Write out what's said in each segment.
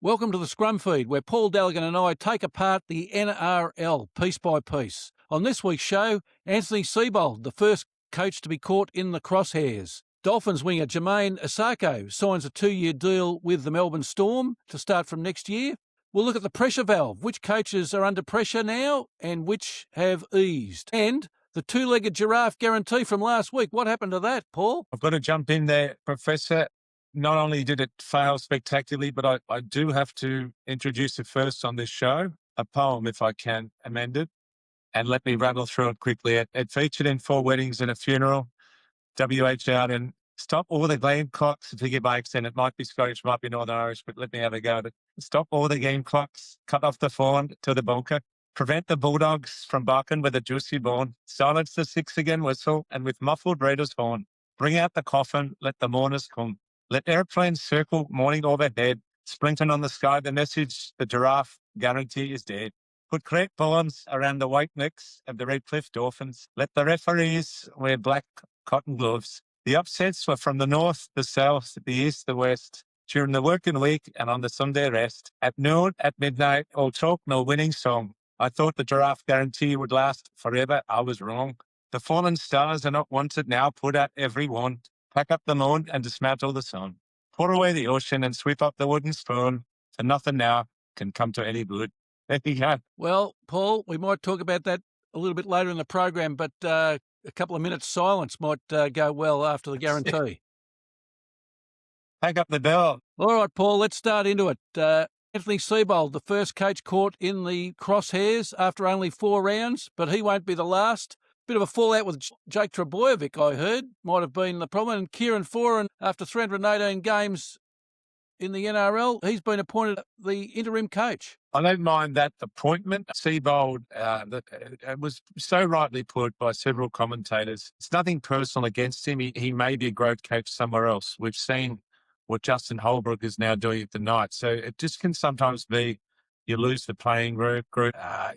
Welcome to the Scrum Feed, where Paul Dalligan and I take apart the NRL piece by piece. On this week's show, Anthony Seibold, the first coach to be caught in the crosshairs. Dolphins winger Jamayne Isaako signs a 2-year deal with the Melbourne Storm to start from next year. We'll look at the pressure valve, which coaches are under pressure now and which have eased. And the two-legged giraffe guarantee from last week. What happened to that, Paul? I've got to jump in there, Professor. Not only did it fail spectacularly, but I do have to introduce it first on this show, a poem, if I can amend it, and let me rattle through it quickly. It featured in 4 weddings and a funeral, WH out, and stop all the game clocks. Forgive my accent, it might be Scottish, might be Northern Irish, but let me have a go at it. Stop all the game clocks, cut off the phone to the bunker, prevent the Bulldogs from barking with a juicy bone, silence the 6-again whistle, and with muffled Raiders horn, bring out the coffin, let the mourners come. Let airplanes circle morning overhead, splintering on the sky the message, the giraffe guarantee is dead. Put crepe bombs around the white nicks of the Redcliffe Dolphins. Let the referees wear black cotton gloves. The upsets were from the north, the south, the east, the west, during the working week and on the Sunday rest. At noon, at midnight, all talk, no winning song. I thought the giraffe guarantee would last forever. I was wrong. The fallen stars are not wanted now. Put out every one. Pack up the moon and dismantle the sun. Pour away the ocean and sweep up the wooden spoon. And nothing now can come to any good. There you go. Well, Paul, we might talk about that a little bit later in the program, but a couple of minutes silence might go well after the guarantee. Pack up the bell. All right, Paul, let's start into it. Anthony Seibold, the first coach caught in the crosshairs after only 4 rounds, but he won't be the last. Bit of a fallout with Jake Trebojevic, I heard, might have been the problem. And Kieran Foran, after 318 games in the NRL, he's been appointed the interim coach. I don't mind that appointment. Seibold, it was so rightly put by several commentators. It's nothing personal against him. He may be a great coach somewhere else. We've seen what Justin Holbrook is now doing at the Knights. So it just can sometimes be you lose the playing group,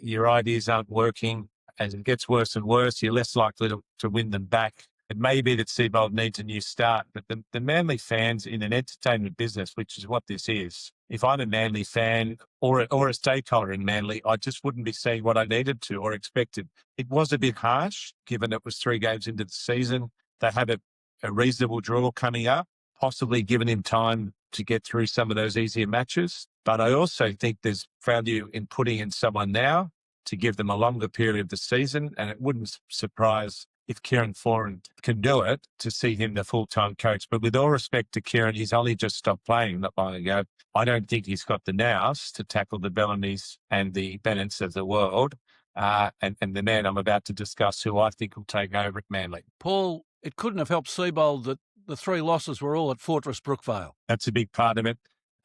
your ideas aren't working. As it gets worse and worse, you're less likely to win them back. It may be that Seibold needs a new start, but the Manly fans in an entertainment business, which is what this is, if I'm a Manly fan or a stakeholder in Manly, I just wouldn't be seeing what I needed to or expected. It was a bit harsh, given it was 3 games into the season. They had a reasonable draw coming up, possibly given him time to get through some of those easier matches. But I also think there's value in putting in someone now to give them a longer period of the season. And it wouldn't surprise if Kieran Foran can do it to see him the full-time coach. But with all respect to Kieran, he's only just stopped playing not long ago. I don't think he's got the nous to tackle the Bellamy's and the Bennetts of the world. And the man I'm about to discuss, who I think will take over at Manly. Paul, it couldn't have helped Seibold that the 3 losses were all at Fortress Brookvale. That's a big part of it.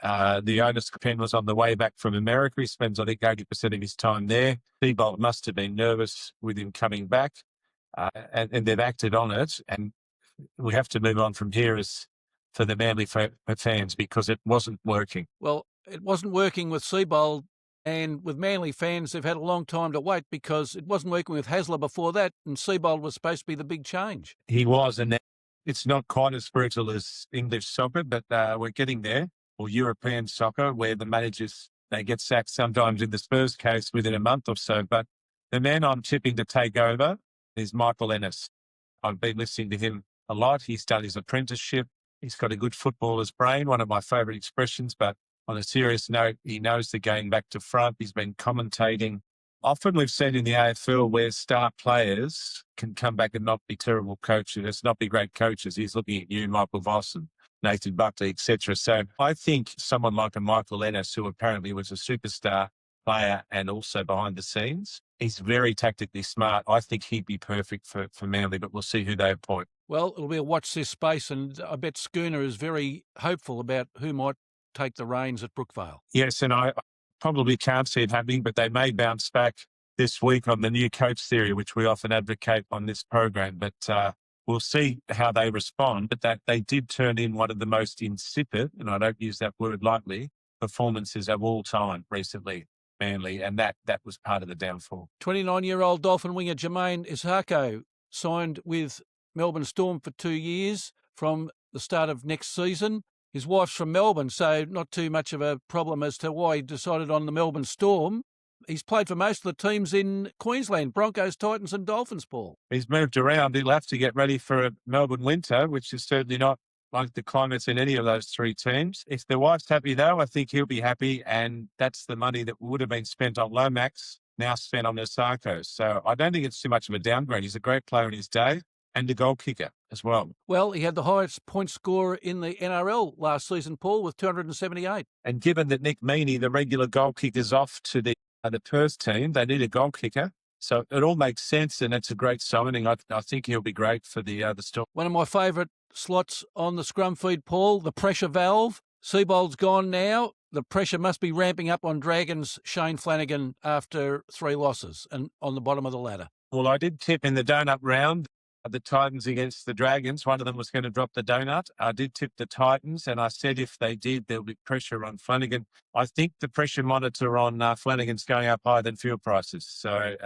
The onus pen was on the way back from America. He spends, I think, 80% of his time there. Seibold must have been nervous with him coming back, and they've acted on it. And we have to move on from here as for the Manly fans, because it wasn't working. Well, it wasn't working with Seibold, and with Manly fans, they've had a long time to wait because it wasn't working with Hasler before that, and Seibold was supposed to be the big change. He was, and it's not quite as brutal as English soccer, but we're getting there. Or European soccer, where the managers, they get sacked sometimes in the Spurs case within a month or so. But the man I'm tipping to take over is Michael Ennis. I've been listening to him a lot. He's done his apprenticeship. He's got a good footballer's brain, one of my favourite expressions. But on a serious note, he knows the game back to front. He's been commentating. Often we've seen in the AFL where star players can come back and not be terrible coaches. It's not be great coaches. He's looking at you, Michael Voss, and Nathan Buckley, etc. So I think someone like a Michael Ennis, who apparently was a superstar player and also behind the scenes, he's very tactically smart. I think he'd be perfect for Manly, but we'll see who they appoint. Well, it'll be a watch this space, and I bet Schooner is very hopeful about who might take the reins at Brookvale. Yes, and I probably can't see it happening, but they may bounce back this week on the new coach theory, which we often advocate on this program. But we'll see how they respond, but that they did turn in one of the most insipid, and I don't use that word lightly, performances of all time recently, Manly, and that was part of the downfall. 29-year-old Dolphin winger Jamayne Isaako signed with Melbourne Storm for 2 years from the start of next season. His wife's from Melbourne, so not too much of a problem as to why he decided on the Melbourne Storm. He's played for most of the teams in Queensland, Broncos, Titans and Dolphins, Paul. He's moved around. He'll have to get ready for a Melbourne winter, which is certainly not like the climates in any of those three teams. If the wife's happy, though, I think he'll be happy, and that's the money that would have been spent on Lomax, now spent on Isaako. So I don't think it's too much of a downgrade. He's a great player in his day and a goal kicker as well. Well, he had the highest point scorer in the NRL last season, Paul, with 278. And given that Nick Meaney, the regular goal kicker's off to the Perth team, they need a goal kicker. So it all makes sense, and it's a great signing. I think he'll be great for the Storm. One of my favourite slots on the scrum feed, Paul, the pressure valve. Seibold's gone now. The pressure must be ramping up on Dragons' Shane Flanagan after 3 losses and on the bottom of the ladder. Well, I did tip in the donut round the Titans against the Dragons. One of them was going to drop the donut. I did tip the Titans, and I said if they did, there'll be pressure on Flanagan. I think the pressure monitor on Flanagan's going up higher than fuel prices. So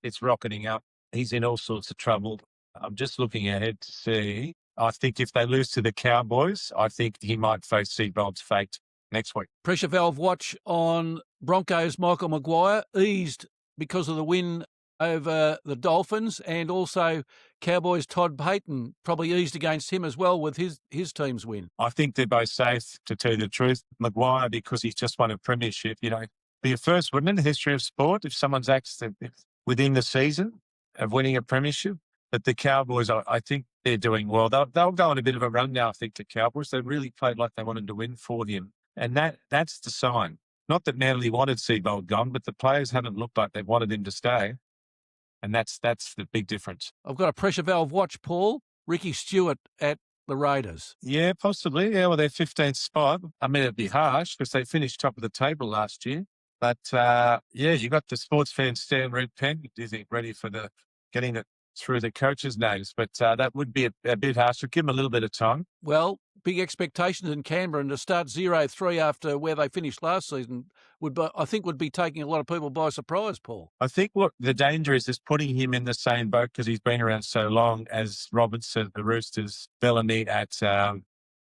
it's rocketing up. He's in all sorts of trouble. I'm just looking ahead to see. I think if they lose to the Cowboys, I think he might face Seibold's fate next week. Pressure valve watch on Broncos' Michael Maguire, eased because of the win over the Dolphins, and also Cowboys' Todd Payton probably eased against him as well with his team's win. I think they're both safe, to tell you the truth. Maguire, because he's just won a premiership, be a first, wouldn't it, in the history of sport, if someone's actually within the season of winning a premiership. But the Cowboys, I think they're doing well. They'll go on a bit of a run now, I think, the Cowboys. They really played like they wanted to win for him. And that's the sign. Not that Manly wanted Seibold gone, but the players haven't looked like they wanted him to stay. And that's the big difference. I've got a pressure valve watch, Paul. Ricky Stuart at the Raiders. Yeah, possibly. Yeah, well, their 15th spot. I mean, it'd be harsh because they finished top of the table last year. But, you got the sports fan Stan Red Pen, do you think, ready for getting it through the coaches' names. But that would be a bit harsh. So give them a little bit of time. Well, big expectations in Canberra, and to start 0-3 after where they finished last season would be taking a lot of people by surprise, Paul. I think what the danger is putting him in the same boat because he's been around so long as Robinson, the Roosters, Bellamy at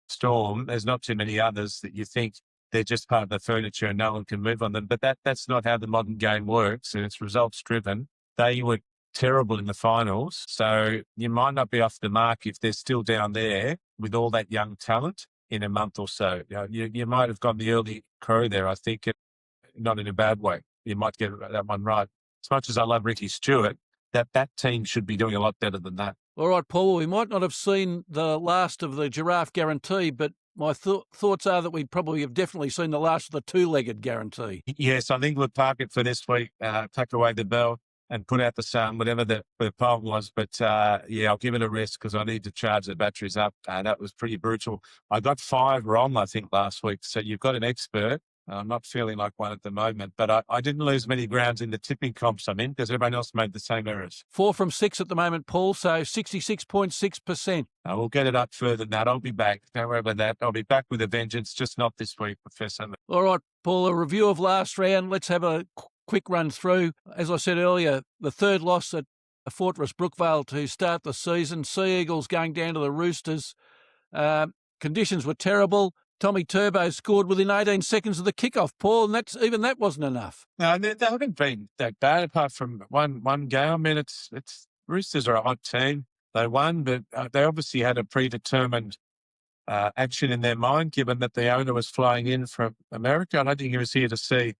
Storm. There's not too many others that you think they're just part of the furniture and no one can move on them. But that's not how the modern game works, and it's results driven. They were terrible in the finals, so you might not be off the mark if they're still down there with all that young talent in a month or so. You might have got the early crew there, I think, not in a bad way. You might get that one right. As much as I love Ricky Stuart, that team should be doing a lot better than that. All right, Paul, we might not have seen the last of the Giraffe guarantee, but my thoughts are that we probably have definitely seen the last of the two-legged guarantee. Yes, I think we'll park it for this week, tuck away the bell and put out the sun, whatever the poll was. But, I'll give it a rest because I need to charge the batteries up. That was pretty brutal. I got 5 wrong, I think, last week. So you've got an expert. I'm not feeling like one at the moment, but I didn't lose many grounds in the tipping comps I'm in because everyone else made the same errors. 4 from 6 at the moment, Paul, so 66.6%. I will get it up further than that. I'll be back. Don't worry about that. I'll be back with a vengeance, just not this week, Professor. All right, Paul, a review of last round. Let's have a quick run through. As I said earlier, the third loss at Fortress Brookvale to start the season. Sea Eagles going down to the Roosters. Conditions were terrible. Tommy Turbo scored within 18 seconds of the kickoff, Paul, and even that wasn't enough. No, they haven't been that bad apart from one game. I mean, it's Roosters are a hot team. They won, but they obviously had a predetermined action in their mind, given that the owner was flying in from America. I don't think he was here to see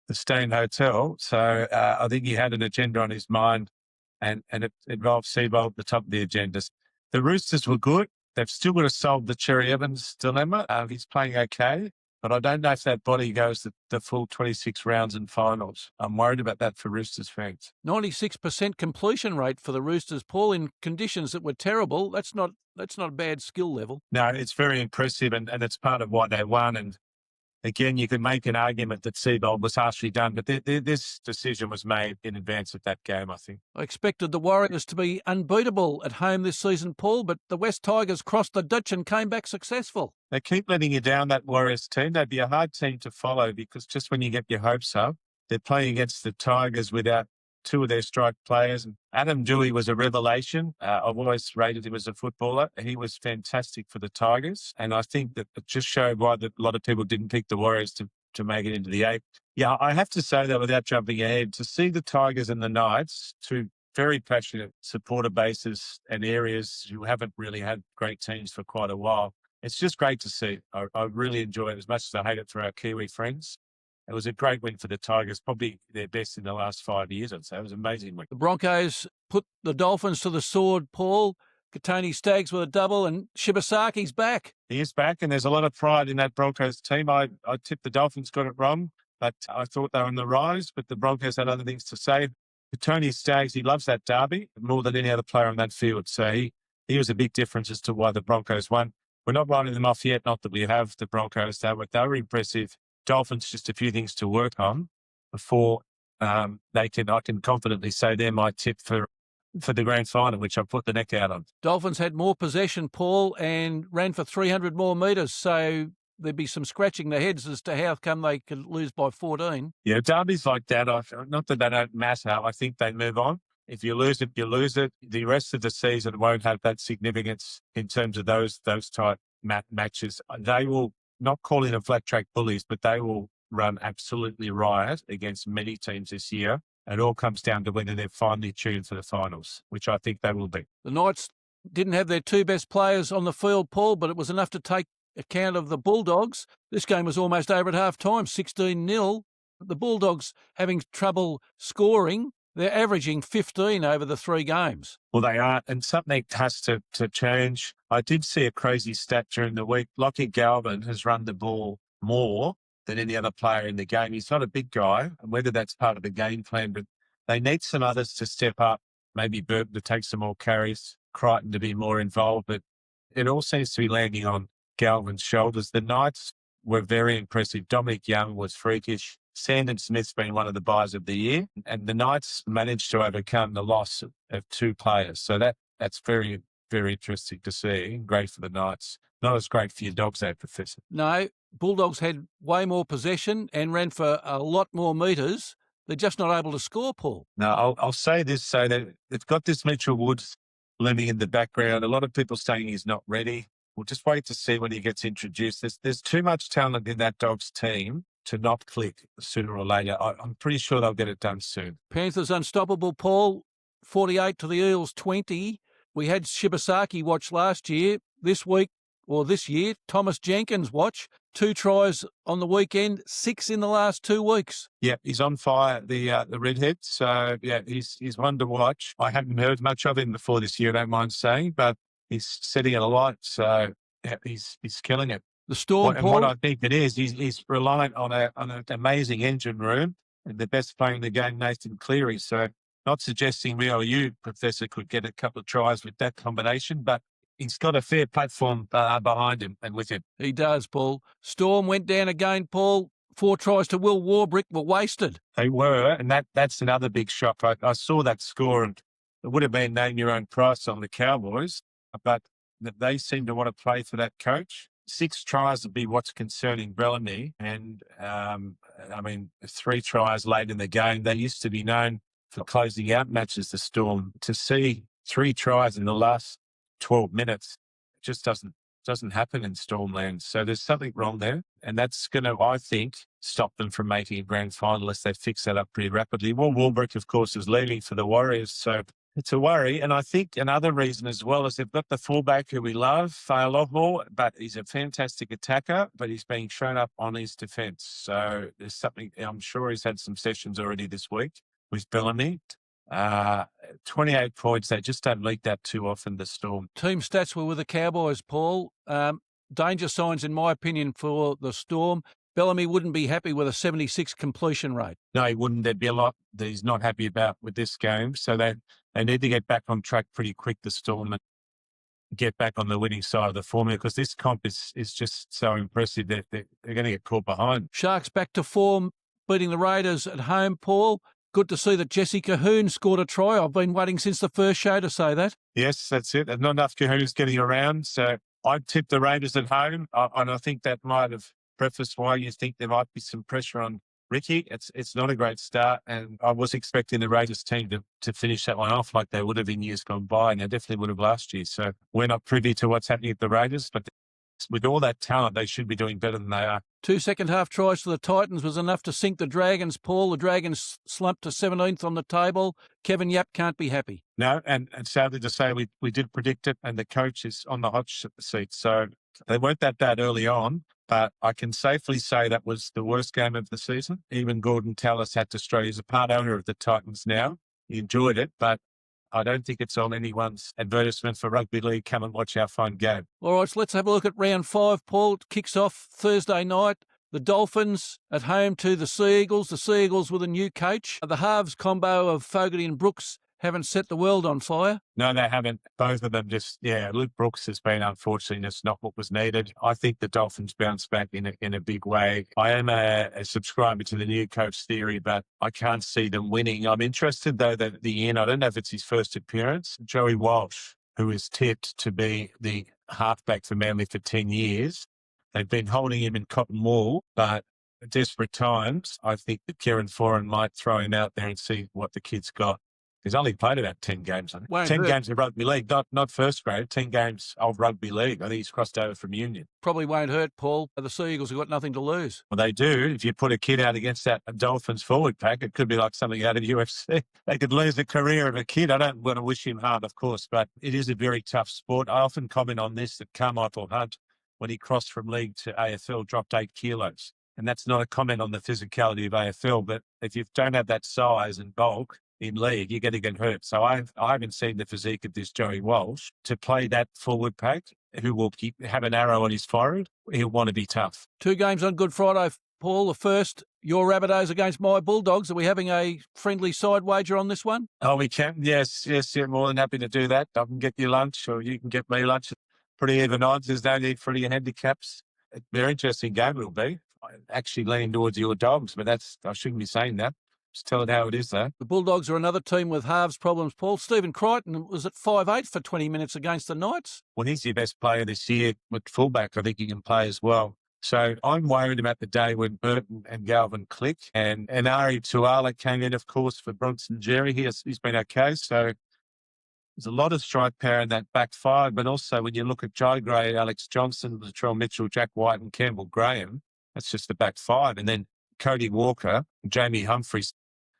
the Stain Hotel. So I think he had an agenda on his mind, and it involved Seibold at the top of the agenda. The Roosters were good. They've still got to solve the Cherry Evans dilemma. He's playing okay, but I don't know if that body goes the full 26 rounds and finals. I'm worried about that for Roosters fans. 96% completion rate for the Roosters, Paul, in conditions that were terrible. That's not a bad skill level. No, it's very impressive, and it's part of why they won. And again, you could make an argument that Seibold was harshly done, but this decision was made in advance of that game, I think. I expected the Warriors to be unbeatable at home this season, Paul, but the West Tigers crossed the ditch and came back successful. They keep letting you down, that Warriors team. They'd be a hard team to follow because just when you get your hopes up, they're playing against the Tigers without two of their strike players. And Adam Dewey was a revelation. I've always rated him as a footballer. He was fantastic for the Tigers. And I think that it just showed why a lot of people didn't pick the Warriors to make it into the 8. Yeah, I have to say that without jumping ahead, to see the Tigers and the Knights, two very passionate supporter bases and areas who haven't really had great teams for quite a while, it's just great to see. I really enjoy it as much as I hate it for our Kiwi friends. It was a great win for the Tigers, probably their best in the last 5 years, I'd say. It was an amazing win. The Broncos put the Dolphins to the sword, Paul. Katoni Staggs with a double, and Shibasaki's back. He is back, and there's a lot of pride in that Broncos team. I tipped the Dolphins got it wrong, but I thought they were on the rise, but the Broncos had other things to say. Katoni Staggs, he loves that derby more than any other player on that field, so he was a big difference as to why the Broncos won. We're not writing them off yet, not that we have the Broncos. They were impressive. Dolphins, just a few things to work on before I can confidently say they're my tip for the grand final, which I put the neck out on. Dolphins had more possession, Paul, and ran for 300 more metres, so there'd be some scratching their heads as to how come they could lose by 14. Yeah, derbies like that, not that they don't matter, I think they move on. If you lose it, you lose it. The rest of the season won't have that significance in terms of those type matches. They will not call in a flat track bullies, but they will run absolutely riot against many teams this year. It all comes down to whether they're finely tuned for the finals, which I think they will be. The Knights didn't have their two best players on the field, Paul, but it was enough to take account of the Bulldogs. This game was almost over at half-time, 16-0. The Bulldogs having trouble scoring. They're averaging 15 over the 3 games. Well, they are, and something has to change. I did see a crazy stat during the week. Lockie Galvin has run the ball more than any other player in the game. He's not a big guy, and whether that's part of the game plan, but they need some others to step up, maybe Burton to take some more carries, Crichton to be more involved, but it all seems to be landing on Galvin's shoulders. The Knights were very impressive. Dominic Young was freakish. Sandon Smith's been one of the buys of the year, and the Knights managed to overcome the loss of 2 players. So that's very, very interesting to see. Great for the Knights. Not as great for your Dogs, though, Professor. No, Bulldogs had way more possession and ran for a lot more metres. They're just not able to score, Paul. No, I'll say this, so that they've got this Mitchell Woods looming in the background. A lot of people saying he's not ready. We'll just wait to see when he gets introduced. There's too much talent in that Dogs team to not click sooner or later. I'm pretty sure they'll get it done soon. Panthers unstoppable, Paul. 48 to the Eels 20. We had Shibasaki watch last year. This year, Thomas Jenkins watch. 2 tries on the weekend, 6 in the last 2 weeks. Yeah, he's on fire, the redhead. So, yeah, he's one to watch. I haven't heard much of him before this year, I don't mind saying, but he's setting it alight. So, yeah, he's killing it. The Storm, Paul. And what I think it is, he's reliant on an amazing engine room and the best player in the game, Nathan Cleary. So not suggesting me or you, Professor, could get a couple of tries with that combination, but he's got a fair platform behind him and with him. He does, Paul. Storm went down again, Paul. 4 tries to Will Warbrick were wasted. They were, and that's another big shock. I saw that score, and it would have been name your own price on the Cowboys, but they seem to want to play for that coach. 6 tries would be what's concerning Bellamy, and 3 tries late in the game. They used to be known for closing out matches, the Storm. To see 3 tries in the last 12 minutes just doesn't happen in Stormland. So there's something wrong there, and that's going to, I think, stop them from making a grand final unless they fix that up pretty rapidly. Well, Warbrick, of course, is leaving for the Warriors, so it's a worry. And I think another reason as well is they've got the fullback who we love, Fa'alogo, but he's a fantastic attacker, but he's being shown up on his defence. So there's something, I'm sure he's had some sessions already this week with Bellamy. 28 points, they just don't leak that too often, the Storm. Team stats were with the Cowboys, Paul. Danger signs, in my opinion, for the Storm. Bellamy wouldn't be happy with a 76 completion rate. No, he wouldn't. There'd be a lot that he's not happy about with this game. So they need to get back on track pretty quick, the Storm, and get back on the winning side of the formula, because this comp is just so impressive that they're going to get caught behind. Sharks back to form, beating the Raiders at home, Paul. Good to see that Jesse Cahoon scored a try. I've been waiting since the first show to say that. Yes, that's it. There's not enough Cahoons getting around. So I tipped the Raiders at home, and I think that might have prefaced why you think there might be some pressure on Ricky. It's not a great start, and I was expecting the Raiders team to finish that one off like they would have in years gone by, and they definitely would have last year. So we're not privy to what's happening at the Raiders, but with all that talent, they should be doing better than they are. 2 second-half tries for the Titans was enough to sink the Dragons, Paul. The Dragons slumped to 17th on the table. Kevin Yap can't be happy. No, and sadly to say, we did predict it, and the coach is on the hot seat. So they weren't that bad early on, but I can safely say that was the worst game of the season. Even Gordon Tallis had to stray. He's a part owner of the Titans now. He enjoyed it, but I don't think it's on anyone's advertisement for rugby league. Come and watch our fun game. All right, so let's have a look at round 5, Paul. It kicks off Thursday night. The Dolphins at home to the Sea Eagles. The Sea Eagles with a new coach. The halves combo of Fogarty and Brooks haven't set the world on fire. No, they haven't. Both of them Luke Brooks has been, unfortunately, that's not what was needed. I think the Dolphins bounce back in a big way. I am a subscriber to the new coach theory, but I can't see them winning. I'm interested, though, that at the end, I don't know if it's his first appearance, Joey Walsh, who is tipped to be the halfback for Manly for 10 years. They've been holding him in cotton wool, but at desperate times, I think that Kieran Foran might throw him out there and see what the kid's got. He's only played about 10 games, I think. 10 games of rugby league, not first grade, 10 games of rugby league. I think he's crossed over from Union. Probably won't hurt, Paul. The Sea Eagles have got nothing to lose. Well, they do. If you put a kid out against that Dolphins forward pack, it could be like something out of UFC. They could lose the career of a kid. I don't want to wish him harm, of course, but it is a very tough sport. I often comment on this, that Carmichael Hunt, when he crossed from league to AFL, dropped 8 kilos. And that's not a comment on the physicality of AFL, but if you don't have that size and bulk in league, you're going to get hurt. So I haven't seen the physique of this Joey Walsh to play that forward pack, who will have an arrow on his forehead. He'll want to be tough. 2 games on Good Friday, Paul. The first, your Rabbitohs against my Bulldogs. Are we having a friendly side wager on this one? Oh, we can. Yes. Yeah, more than happy to do that. I can get you lunch, or you can get me lunch. Pretty even odds. There's no need for any handicaps. A very interesting game it'll be. I actually lean towards your Dogs, but I shouldn't be saying that. Just tell it how it is, though. The Bulldogs are another team with halves problems, Paul. Stephen Crichton was at 5'8" for 20 minutes against the Knights. Well, he's your best player this year with fullback. I think he can play as well. So I'm worried about the day when Burton and Galvin click. And Ari Tuala came in, of course, for Bronson Jerry. He's been okay. So there's a lot of strike power in that back 5. But also when you look at Joe Gray, Alex Johnson, Latrell Mitchell, Jack White and Campbell Graham, that's just the back 5. And then Cody Walker, Jamie Humphries.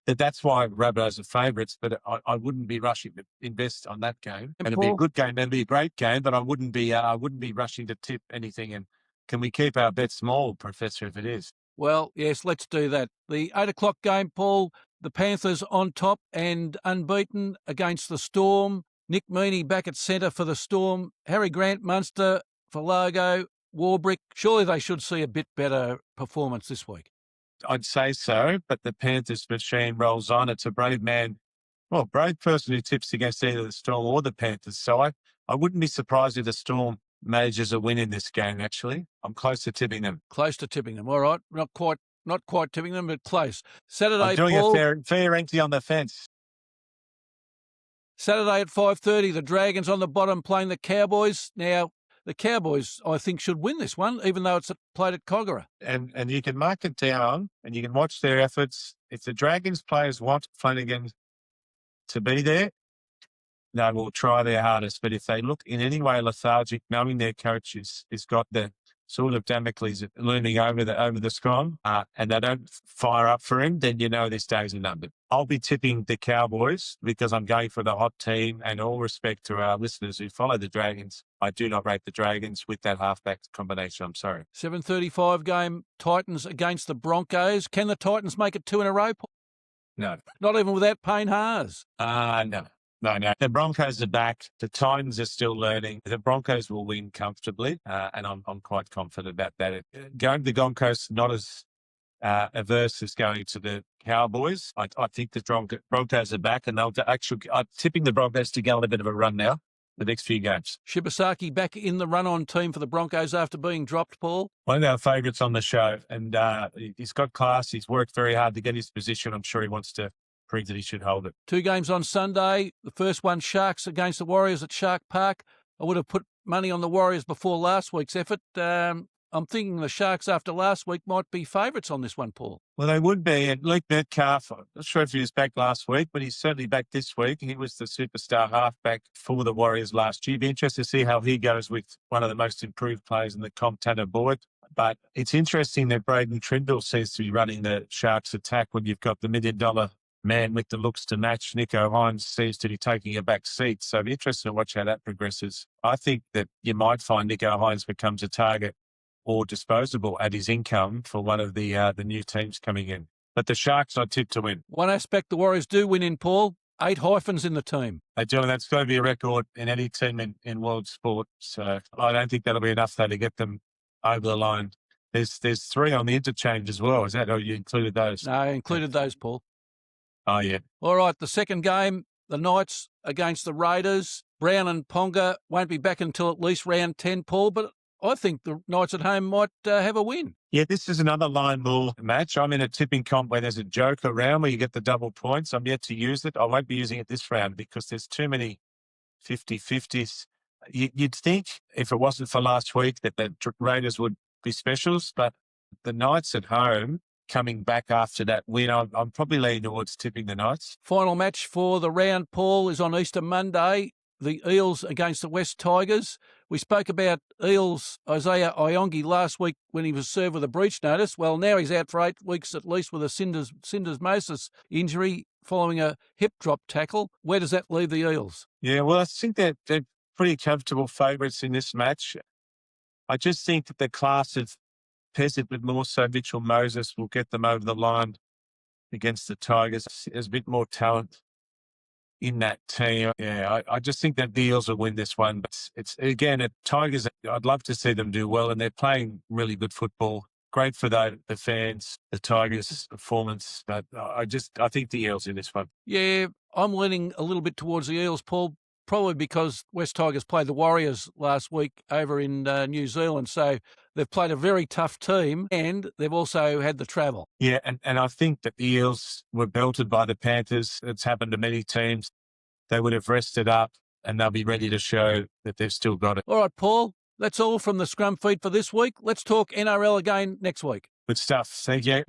That's why Rabbitohs are favourites, but I wouldn't be rushing to invest on that game. And it'll be a good game. It'll be a great game, but I wouldn't be rushing to tip anything. And can we keep our bet small, Professor, if it is? Well, yes, let's do that. The 8 o'clock game, Paul, the Panthers on top and unbeaten against the Storm. Nick Meaney back at centre for the Storm. Harry Grant Munster for Largo. Warbrick. Surely they should see a bit better performance this week. I'd say so, but the Panthers machine rolls on. It's a brave person who tips against either the Storm or the Panthers. So I wouldn't be surprised if the Storm manages a win in this game, actually. I'm close to tipping them. Close to tipping them. All right. Not quite tipping them, but close. Saturday, I'm doing Paul, a fair empty on the fence. Saturday at 5:30, the Dragons on the bottom playing the Cowboys. Now, the Cowboys, I think, should win this one, even though it's played at Kogarah. And you can mark it down and you can watch their efforts. If the Dragons players want Flanagan to be there, they will try their hardest. But if they look in any way lethargic, knowing their coach has got the sort of Damocles looming over the Scrum, and they don't fire up for him, then you know this day's a number. I'll be tipping the Cowboys because I'm going for the hot team, and all respect to our listeners who follow the Dragons, I do not rate the Dragons with that halfback combination. I'm sorry. 7:35 game, Titans against the Broncos. Can the Titans make it 2 in a row, Paul? No. Not even without Payne Haas? No. No. The Broncos are back. The Titans are still learning. The Broncos will win comfortably, and I'm quite confident about that. Going to the Gold Coast, not as averse as going to the Cowboys. I think the Broncos are back, and I'm tipping the Broncos to go on a bit of a run now, the next few games. Shibasaki back in the run-on team for the Broncos after being dropped, Paul? One of our favourites on the show, and he's got class. He's worked very hard to get his position. I'm sure he wants to prove that he should hold it. 2 games on Sunday. The first one, Sharks against the Warriors at Shark Park. I would have put money on the Warriors before last week's effort. I'm thinking the Sharks after last week might be favourites on this one, Paul. Well, they would be. And Luke Metcalf, I'm not sure if he was back last week, but he's certainly back this week. He was the superstar halfback for the Warriors last year. Be interested to see how he goes with one of the most improved players in the comp, Tanner Boyd. But it's interesting that Braden Trindle seems to be running the Sharks attack when you've got the $1 million man with the looks to match. Nico Hines seems to be taking a back seat. So it'll be interesting to watch how that progresses. I think that you might find Nico Hines becomes a target or disposable at his income for one of the new teams coming in. But the Sharks, I tip to win. One aspect the Warriors do win in, Paul, 8 hyphens in the team. They do, and that's going to be a record in any team in world sport. So I don't think that'll be enough, though, to get them over the line. There's 3 on the interchange as well. Is that how you included those? No, I included those, Paul. Oh, yeah. All right, the second game, the Knights against the Raiders. Brown and Ponga won't be back until at least round 10, Paul, but I think the Knights at home might have a win. Yeah, this is another line ball match. I'm in a tipping comp where there's a joker round where you get the double points. I'm yet to use it. I won't be using it this round because there's too many 50-50s. You'd think if it wasn't for last week that the Raiders would be specials, but the Knights at home coming back after that win, I'm probably leaning towards tipping the Knights. Final match for the round, Paul, is on Easter Monday. The Eels against the West Tigers. We spoke about Eels Isaiah Iongi last week when he was served with a breach notice. Well, now he's out for 8 weeks at least with a syndesmosis injury following a hip drop tackle. Where does that leave the Eels? Yeah, well, I think that they're pretty comfortable favourites in this match. I just think that the class of Peasant, but more so Mitchell Moses, will get them over the line against the Tigers. There's a bit more talent in that team. Yeah, I just think that the Eels will win this one. But it's again, at Tigers, I'd love to see them do well, and they're playing really good football. Great for the fans, the Tigers' performance. But I think the Eels in this one. Yeah, I'm leaning a little bit towards the Eels, Paul, probably because West Tigers played the Warriors last week over in New Zealand. So they've played a very tough team and they've also had the travel. Yeah, and I think that the Eels were belted by the Panthers. It's happened to many teams. They would have rested up and they'll be ready to show that they've still got it. All right, Paul, that's all from the Scrum feed for this week. Let's talk NRL again next week. Good stuff. Thank you.